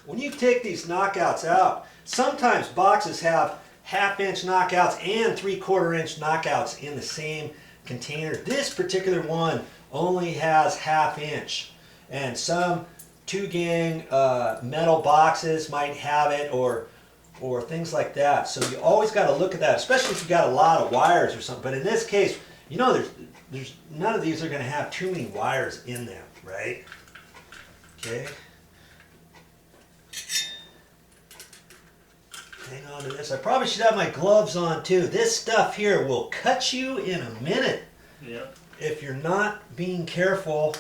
when you take these knockouts out, sometimes boxes have 1/2 inch knockouts and 3/4 inch knockouts in the same container. This particular one only has 1/2 inch, and some 2-gang metal boxes might have it, or things like that. So you always got to look at that, especially if you got a lot of wires or something. But in this case, you know, there's none of these are going to have too many wires in them, right? Okay. Hang on to this. I probably should have my gloves on too. This stuff here will cut you in a minute. Yeah. If you're not being careful.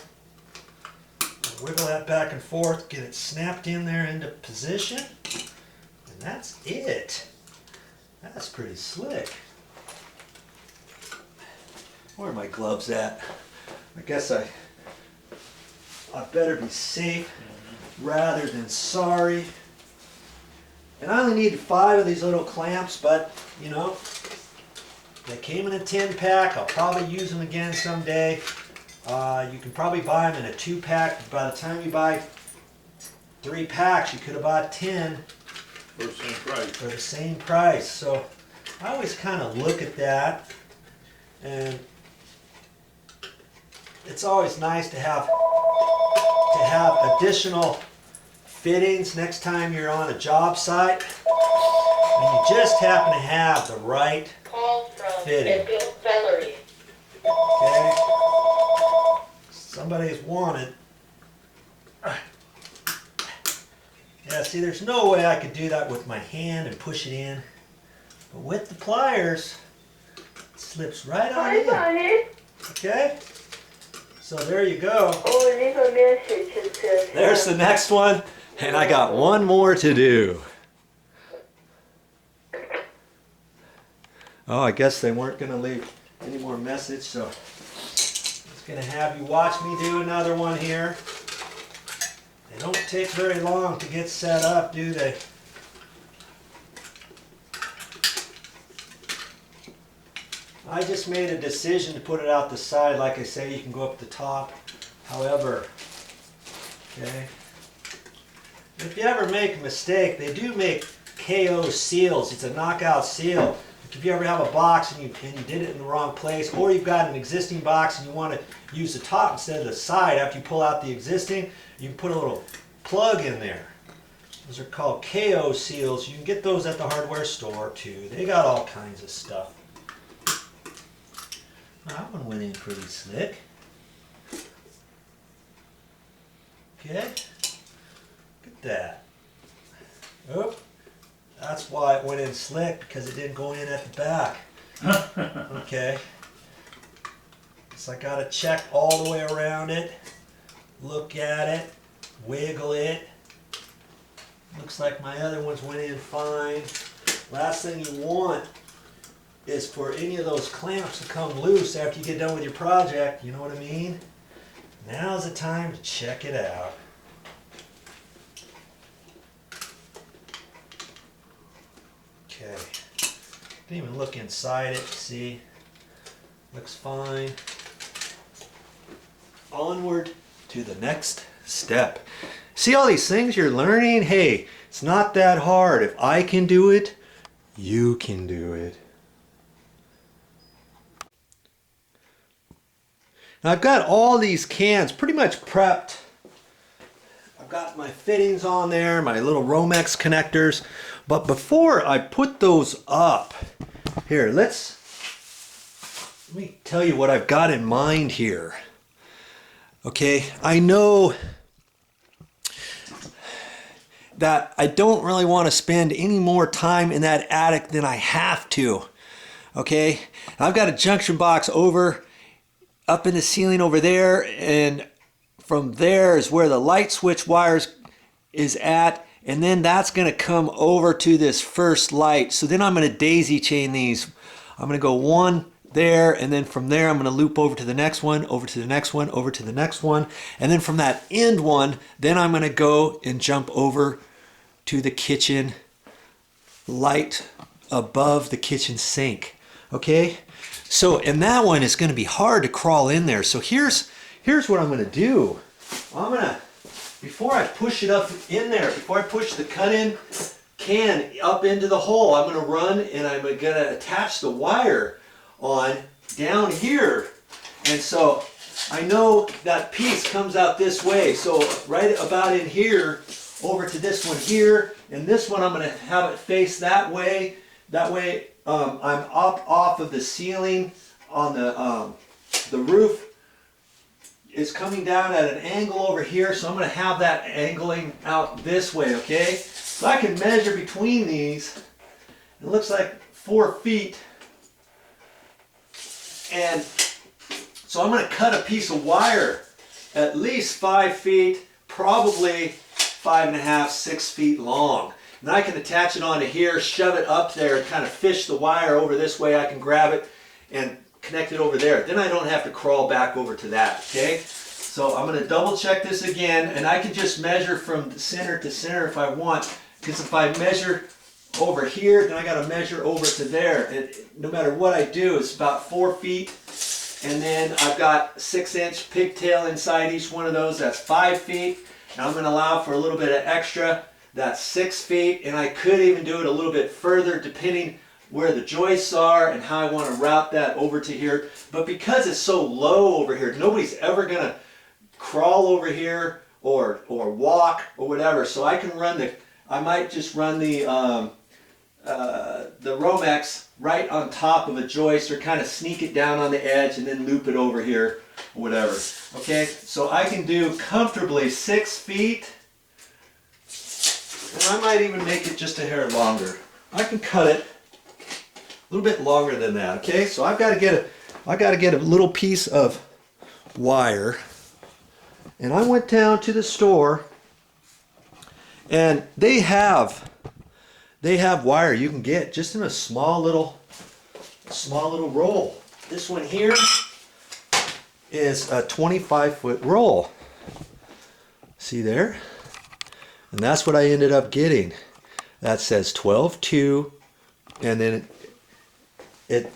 Wiggle that back and forth, get it snapped in there into position, and that's it. That's pretty slick. Where are my gloves at? I guess I better be safe rather than sorry. And I only needed 5 of these little clamps, but you know, they came in a 10-pack. I'll probably use them again someday. You can probably buy them in a 2-pack. By the time you buy 3 packs, you could have bought 10 for the same price. For the same price. So I always kind of look at that, and it's always nice to have additional fittings next time you're on a job site, and you just happen to have the right fitting. Okay. Somebody's wanted. Yeah, see, there's no way I could do that with my hand and push it in. But with the pliers, it slips right on in. Okay? So there you go. There's the next one, and I got one more to do. Oh, I guess they weren't going to leave any more message, so going to have you watch me do another one here. They don't take very long to get set up, do they? I just made a decision to put it out the side. Like I say, you can go up the top. However, okay, if you ever make a mistake, they do make KO seals. It's a knockout seal. If you ever have a box and you did it in the wrong place, or you've got an existing box and you want to use the top instead of the side after you pull out the existing, you can put a little plug in there. Those are called KO seals. You can get those at the hardware store too. They got all kinds of stuff. That one went in pretty slick. Okay, look at that. Oh. That's why it went in slick, because it didn't go in at the back. Okay. So I got to check all the way around it, look at it, wiggle it. Looks like my other ones went in fine. Last thing you want is for any of those clamps to come loose after you get done with your project. You know what I mean? Now's the time to check it out. Okay, didn't even look inside it, see, looks fine. Onward to the next step. See all these things you're learning? Hey, it's not that hard. If I can do it, you can do it. Now I've got all these cans pretty much prepped. I've got my fittings on there, my little Romex connectors. But before I put those up, here, let me tell you what I've got in mind here. Okay, I know that I don't really want to spend any more time in that attic than I have to. Okay, I've got a junction box up in the ceiling over there, and from there is where the light switch wires is at. And then that's going to come over to this first light. So then I'm going to daisy chain these. I'm going to go one there, and then from there I'm going to loop over to the next one, over to the next one, over to the next one. And then from that end one, then I'm going to go and jump over to the kitchen light above the kitchen sink. Okay? So, and that one is going to be hard to crawl in there. So here's what I'm going to do. I'm going to before I push it up in there, before I push the cut-in can up into the hole, I'm going to run and I'm going to attach the wire on down here. And so I know that piece comes out this way. So right about in here, over to this one here, and this one I'm going to have it face that way. That way I'm up off of the ceiling on the roof. Is coming down at an angle over here, so I'm going to have that angling out this way, okay? So I can measure between these. It looks like 4 feet. And so I'm going to cut a piece of wire at least 5 feet, probably 5.5, 6 feet long. And I can attach it onto here, shove it up there, and kind of fish the wire over this way. I can grab it and connect it over there. Then I don't have to crawl back over to that, okay? So I'm going to double check this again, and I can just measure from center to center if I want, because if I measure over here, then I got to measure over to there. And no matter what I do, it's about 4 feet, and then I've got 6-inch pigtail inside each one of those. That's 5 feet, and I'm going to allow for a little bit of extra. That's 6 feet, and I could even do it a little bit further depending where the joists are and how I want to route that over to here. But because it's so low over here, nobody's ever going to crawl over here or walk or whatever. So I can run I might just run the Romex right on top of a joist, or kind of sneak it down on the edge and then loop it over here or whatever. Okay, so I can do comfortably 6 feet, and I might even make it just a hair longer. I can cut it a little bit longer than that, okay? So I've got to get a little piece of wire, and I went down to the store, and they have wire you can get just in a small little roll. This one here is a 25-foot roll. See there? And that's what I ended up getting. That says 12-2, and then it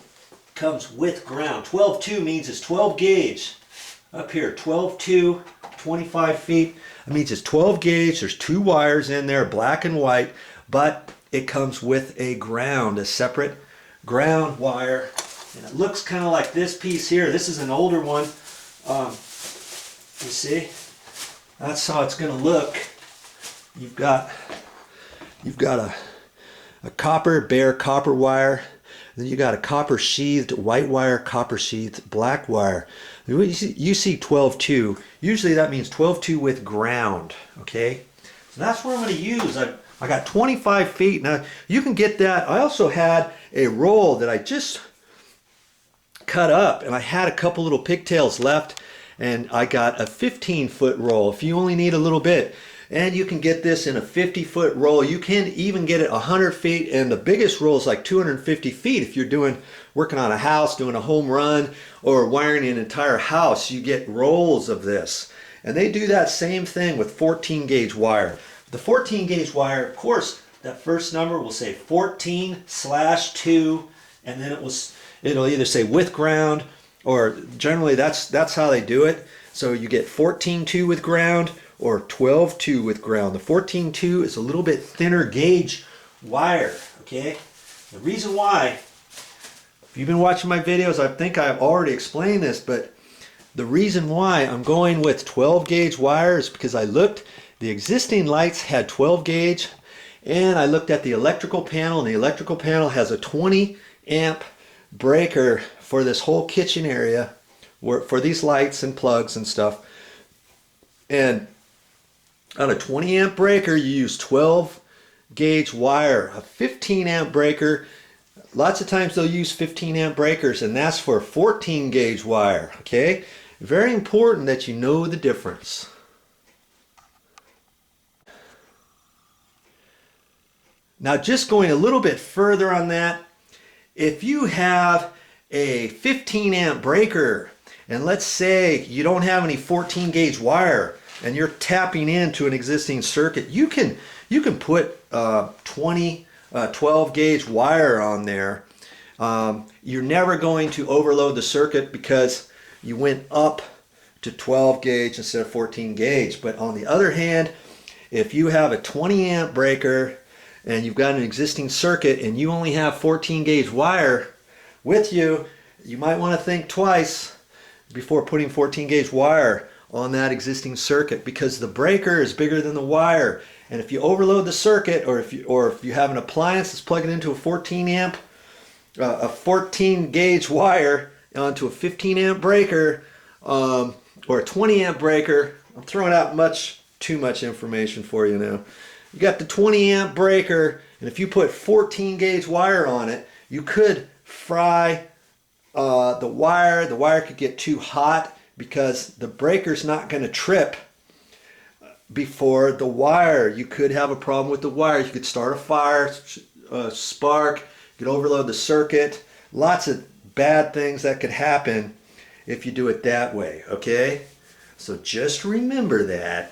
comes with ground. 12-2 means it's 12 gauge. Up here, 12-2, 25 feet. That means it's 12 gauge. There's 2 wires in there, black and white, but it comes with a ground, a separate ground wire. And it looks kind of like this piece here. This is an older one. You see? That's how it's going to look. You've got a bare copper wire. Then you got a copper sheathed white wire, copper sheathed black wire. You see 12-2. Usually that means 12-2 with ground. Okay, so that's what I'm going to use. I got 25 feet. Now you can get that. I also had a roll that I just cut up, and I had a couple little pigtails left, and I got a 15-foot roll. If you only need a little bit. And you can get this in a 50-foot roll. You can even get it 100 feet, and the biggest roll is like 250 feet. If you're working on a house, doing a home run, or wiring an entire house, you get rolls of this. And they do that same thing with 14 gauge wire. The 14 gauge wire, of course, that first number will say 14/2, and then it'll either say with ground, or generally that's how they do it. So you get 14-2 with ground, or 12-2 with ground. The 14-2 is a little bit thinner gauge wire, okay? The reason why, if you've been watching my videos, I think I've already explained this, but the reason why I'm going with 12 gauge wire is because I looked, the existing lights had 12 gauge, and I looked at the electrical panel, and the electrical panel has a 20 amp breaker for this whole kitchen area, for these lights and plugs and stuff. And on a 20 amp breaker, you use 12 gauge wire. A 15 amp breaker, lots of times they'll use 15 amp breakers, and that's for 14 gauge wire, okay? Very important that you know the difference. Now, just going a little bit further on that, if you have a 15 amp breaker, and let's say you don't have any 14 gauge wire, and you're tapping into an existing circuit, you can put 12 gauge wire on there. You're never going to overload the circuit because you went up to 12 gauge instead of 14 gauge. But on the other hand, if you have a 20 amp breaker and you've got an existing circuit and you only have 14 gauge wire with you, you might want to think twice before putting 14 gauge wire on that existing circuit, because the breaker is bigger than the wire. And if you overload the circuit, or if you have an appliance that's plugging into a 14 gauge wire onto a 15 amp breaker, or a 20 amp breaker, I'm throwing out too much information for you now. You got the 20 amp breaker, and if you put 14 gauge wire on it, you could fry the wire. The wire could get too hot because the breaker's not going to trip before the wire. You could have a problem with the wire. You could start a fire, spark, you could overload the circuit. Lots of bad things that could happen if you do it that way, okay? So just remember that.